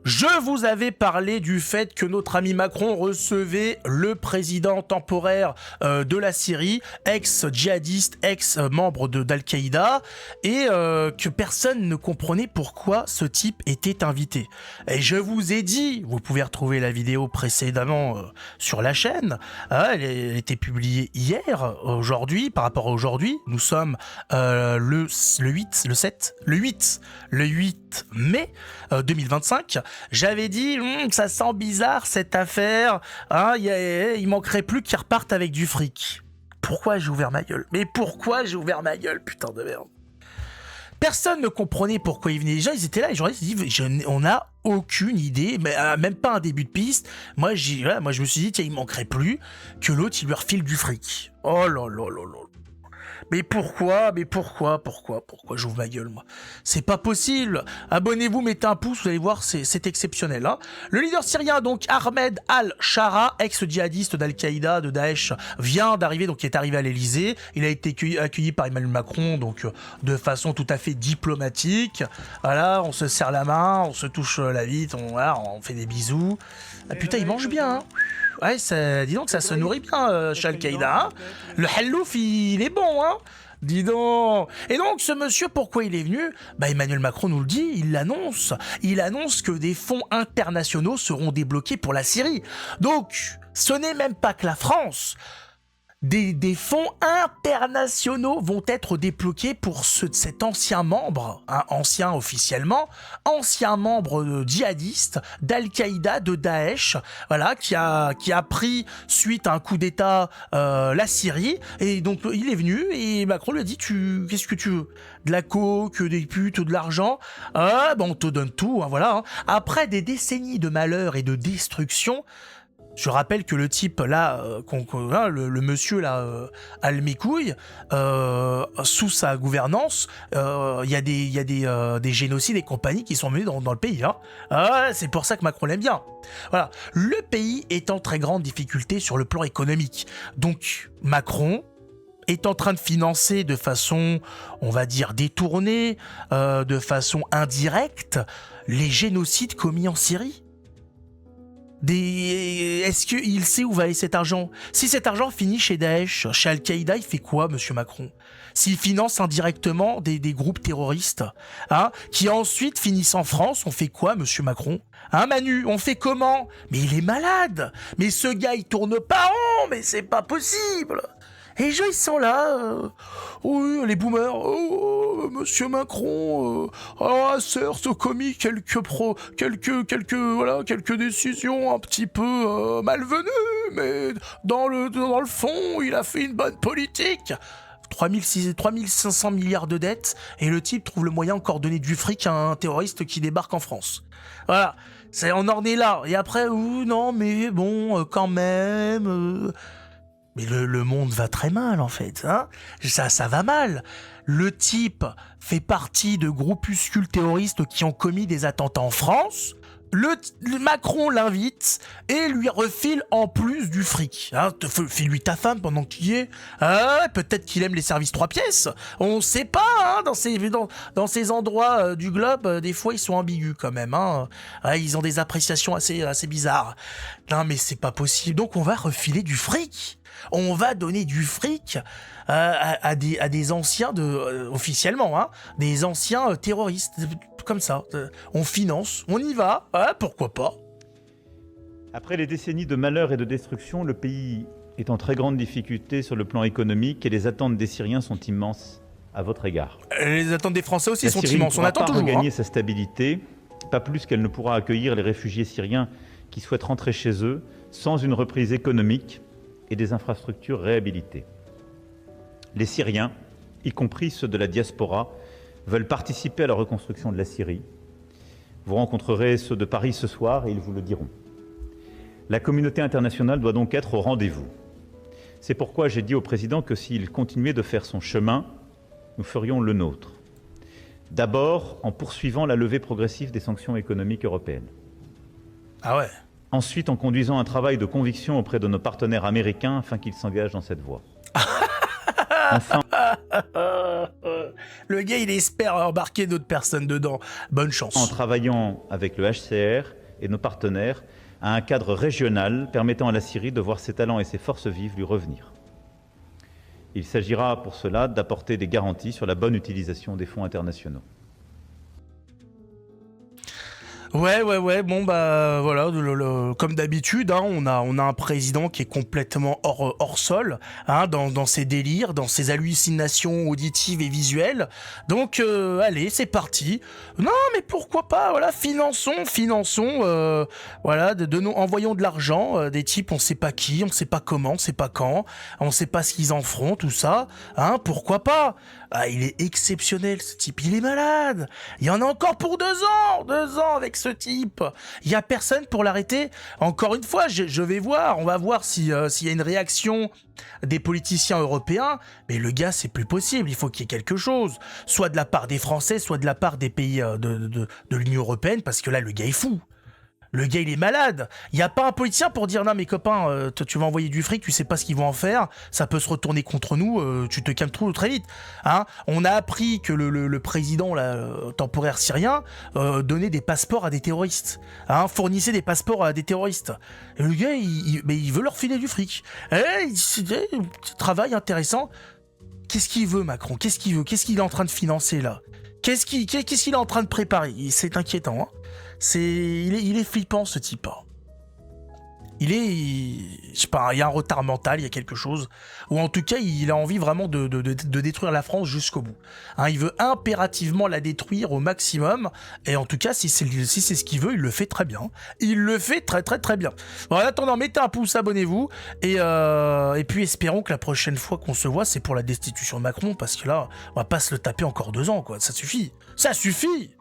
Je vous avais parlé du fait que notre ami Macron recevait le président temporaire de la Syrie, ex-djihadiste, ex-membre d'Al-Qaïda, et que personne ne comprenait pourquoi ce type était invité. Et je vous ai dit, vous pouvez retrouver la vidéo précédemment sur la chaîne, elle était publiée hier, aujourd'hui, par rapport à aujourd'hui, nous sommes le 8 mai 2025, j'avais dit ça sent bizarre cette affaire, hein, il manquerait plus qu'ils repartent avec du fric. Pourquoi j'ai ouvert ma gueule? Mais pourquoi j'ai ouvert ma gueule, putain de merde? Personne ne comprenait pourquoi ils venaient. Les gens, ils étaient là, les journalistes disent on n'a aucune idée, mais même pas un début de piste. Moi, je me suis dit, tiens, il manquerait plus que l'autre, il lui refile du fric. Oh là là là là. Mais pourquoi j'ouvre ma gueule, moi? C'est pas possible. Abonnez-vous, mettez un pouce, vous allez voir, c'est exceptionnel. Hein. Le leader syrien, donc Ahmed al-Shara, ex-djihadiste d'Al-Qaïda, de Daesh, vient d'arriver, donc il est arrivé à l'Elysée. Il a été accueilli par Emmanuel Macron, donc de façon tout à fait diplomatique. Voilà, on se serre la main, on se touche la bite, on fait des bisous. Ah, putain, il mange bien, hein. Ouais, dis donc, ça se nourrit bien chez Al-Qaïda. Hein. Le hallouf, il est bon, hein. Dis donc. Et donc, ce monsieur, pourquoi il est venu? Bah, Emmanuel Macron nous le dit, il l'annonce. Il annonce que des fonds internationaux seront débloqués pour la Syrie. Donc, ce n'est même pas que la France. Des fonds internationaux vont être débloqués pour cet ancien membre, hein, ancien officiellement, ancien membre djihadiste d'Al-Qaïda, de Daesh, voilà, qui a pris suite à un coup d'État la Syrie, et donc il est venu et Macron lui a dit qu'est-ce que tu veux? De la coke, des putes, de l'argent? Ah, bon, on te donne tout, hein, voilà. Hein. Après des décennies de malheur et de destruction. Je rappelle que le type là, le monsieur là, Al-Mikoui, sous sa gouvernance, il y a des génocides et compagnies qui sont menés dans le pays. Hein. C'est pour ça que Macron l'aime bien. Voilà, le pays est en très grande difficulté sur le plan économique. Donc Macron est en train de financer de façon, on va dire, détournée, de façon indirecte, les génocides commis en Syrie. Est-ce qu'il sait où va aller cet argent? Si cet argent finit chez Daesh, chez Al-Qaïda, il fait quoi, monsieur Macron? S'il finance indirectement des groupes terroristes, hein, qui ensuite finissent en France, on fait quoi, monsieur Macron? Hein, Manu, on fait comment? Mais il est malade! Mais ce gars, il tourne pas rond! Mais c'est pas possible! Et les gens, ils sont là, oui, les boomers, monsieur Macron, alors, certes, commis quelques décisions un petit peu malvenues, mais dans le fond, il a fait une bonne politique. 3500 milliards de dettes, et le type trouve le moyen encore de donner du fric à un terroriste qui débarque en France. Voilà, on en est là. Et après, non, mais bon, quand même... Mais le monde va très mal, en fait. Hein, ça va mal. Le type fait partie de groupuscules terroristes qui ont commis des attentats en France. Le Macron l'invite et lui refile en plus du fric. Hein, file-lui ta femme pendant qu'il y est. Peut-être qu'il aime les services 3 pièces. On sait pas, hein, dans ces endroits du globe, des fois ils sont ambigus quand même. Hein. Ils ont des appréciations assez bizarres. Non mais c'est pas possible. Donc on va refiler du fric. On va donner du fric à des anciens officiellement, hein, des anciens terroristes, comme ça. On finance, on y va, pourquoi pas. Après les décennies de malheur et de destruction, le pays est en très grande difficulté sur le plan économique et les attentes des Syriens sont immenses à votre égard. Les attentes des Français aussi sont immenses, on attend toujours. La Syrie ne pourra pas regagner sa stabilité, pas plus qu'elle ne pourra accueillir les réfugiés syriens qui souhaitent rentrer chez eux sans une reprise économique et des infrastructures réhabilitées. Les Syriens, y compris ceux de la diaspora, veulent participer à la reconstruction de la Syrie. Vous rencontrerez ceux de Paris ce soir et ils vous le diront. La communauté internationale doit donc être au rendez-vous. C'est pourquoi j'ai dit au président que s'il continuait de faire son chemin, nous ferions le nôtre. D'abord en poursuivant la levée progressive des sanctions économiques européennes. Ah ouais. Ensuite, en conduisant un travail de conviction auprès de nos partenaires américains afin qu'ils s'engagent dans cette voie. Enfin... Le gars, il espère embarquer d'autres personnes dedans. Bonne En chance. travaillant avec le HCR et nos partenaires à un cadre régional permettant à la Syrie de voir ses talents et ses forces vives lui revenir. Il s'agira pour cela d'apporter des garanties sur la bonne utilisation des fonds internationaux. Ouais, bon bah voilà, comme d'habitude, hein, on a un président qui est complètement hors sol, hein, dans ses délires, dans ses hallucinations auditives et visuelles. Donc allez, c'est parti. Non, mais pourquoi pas, voilà, finançons, voilà, envoyons de l'argent, des types, on sait pas qui, on sait pas comment, on sait pas quand, on sait pas ce qu'ils en feront, tout ça, hein, pourquoi pas. Ah, il est exceptionnel ce type, il est malade. Il y en a encore pour 2 ans avec ce type. Il y a personne pour l'arrêter. Encore une fois, je vais voir, on va voir s'il y a une réaction des politiciens européens. Mais le gars, c'est plus possible. Il faut qu'il y ait quelque chose, soit de la part des Français, soit de la part des pays de l'Union européenne, parce que là, le gars est fou. Le gars, il est malade. Il n'y a pas un politicien pour dire non, mes copains, tu vas envoyer du fric, tu sais pas ce qu'ils vont en faire, ça peut se retourner contre nous, tu te calmes trop très vite. Hein, on a appris que le président temporaire syrien donnait des passeports à des terroristes, hein, fournissait des passeports à des terroristes. Et le gars, il veut leur filer du fric. Travail intéressant. Qu'est-ce qu'il veut, Macron? Qu'est-ce qu'il veut? Qu'est-ce qu'il est en train de financer là? Qu'est-ce qu'il est en train de préparer? C'est inquiétant, hein. Il est flippant ce type. Je sais pas, il y a un retard mental, il y a quelque chose. Ou en tout cas, il a envie vraiment de détruire la France jusqu'au bout. Hein, il veut impérativement la détruire au maximum. Et en tout cas, si c'est ce qu'il veut, il le fait très bien. Il le fait très bien. Bon, en attendant, mettez un pouce, abonnez-vous. Et puis espérons que la prochaine fois qu'on se voit, c'est pour la destitution de Macron. Parce que là, on va pas se le taper encore 2 ans, quoi. Ça suffit. Ça suffit!